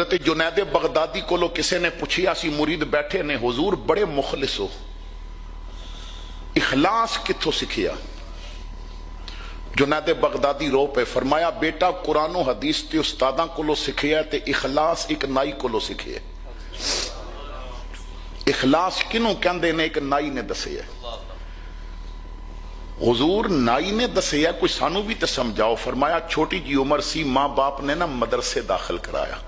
हजरत Junaid Baghdadi को किसी ने पूछा, सी मुरीद बैठे ने, हुजूर बड़े मुखलिस हो, इखलास किथों सीखिया? जुनैद बगदादी रो पे फरमाया, बेटा कुरान हदीस ते उस्तादां कोलों सीखिया ते इखलास एक नाई कोलों सीखिया। इखलास किनू कहंदे ने? एक नाई ने दसिया। हुजूर नाई ने दसिया, कोई सानू भी तो समझाओ। फरमाया, छोटी जी उम्र सी, मां बाप ने ना मदरसे दाखिल कराया,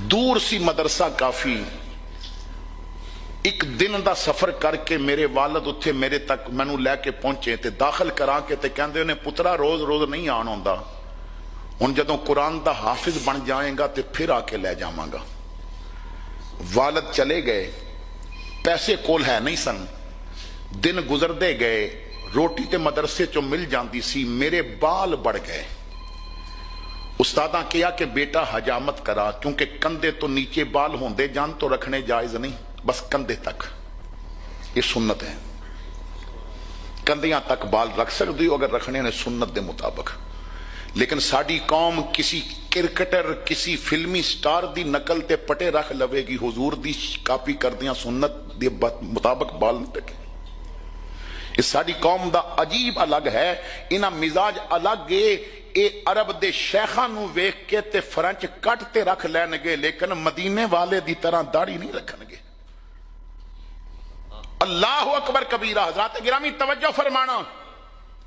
दूर सी मदरसा काफी, एक दिन का सफर करके मेरे वालद उत्थे मेरे तक मैनू लैके पहुंचे ते दाखिल करा के ते कहंदे ने, पुत्रा रोज रोज नहीं आन आउंदा, हुण जदों कुरान दा हाफिज बन जाएगा ते फिर आके लै जावांगा। वालद चले गए, पैसे कोल है नहीं सन, दिन गुजरते गए, रोटी ते मदरसे चो मिल जाती सी, मेरे बाल बढ़ गए। उस्तादा कहा कि बेटा हजामत करा, क्योंकि कंधे तो नीचे बाल होंदे जान तो रखने जायज नहीं, बस कंधे तक, ये सुन्नत है। कंधियां तक बाल रख सकते हो अगर रखने ने सुन्नत के मुताबिक। लेकिन साड़ी कौम किसी क्रिकेटर, किसी फिल्मी स्टार की नकल ते पटे रख लवेगी, हुजूर दी कापी करदियां सुन्नत के मुताबिक बाल नहीं टके। इस साड़ी कौम दा अजीब अलग है, इन्हां मिजाज अलग है। ये अरब दे शेखां नूं वेख के ते फ्रेंच कट ते रख लैणगे, लेकिन मदीने वाले दी तरह दाढ़ी नहीं रखणगे। अल्लाहु अकबर कबीरा। हज़रात गिरामी तवज्जो फरमाना।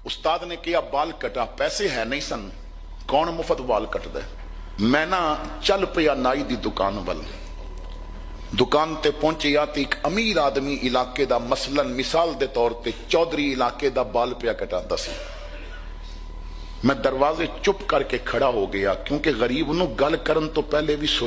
उस्ताद ने कहा बाल कटा, पैसे है नहीं सन, कौन मुफ्त बाल कटदा? मैं ना चल पिया नाई दी दुकान वल। दुकान ते पहुंचिया तो एक अमीर आदमी इलाके दा, मसलन मिसाल दे तौर ते चौधरी इलाके दा बाल पिया कटांदा सी। मैं दरवाजे चुप करके खड़ा हो गया, क्योंकि गरीब नूं गल करन तो पहले भी सोच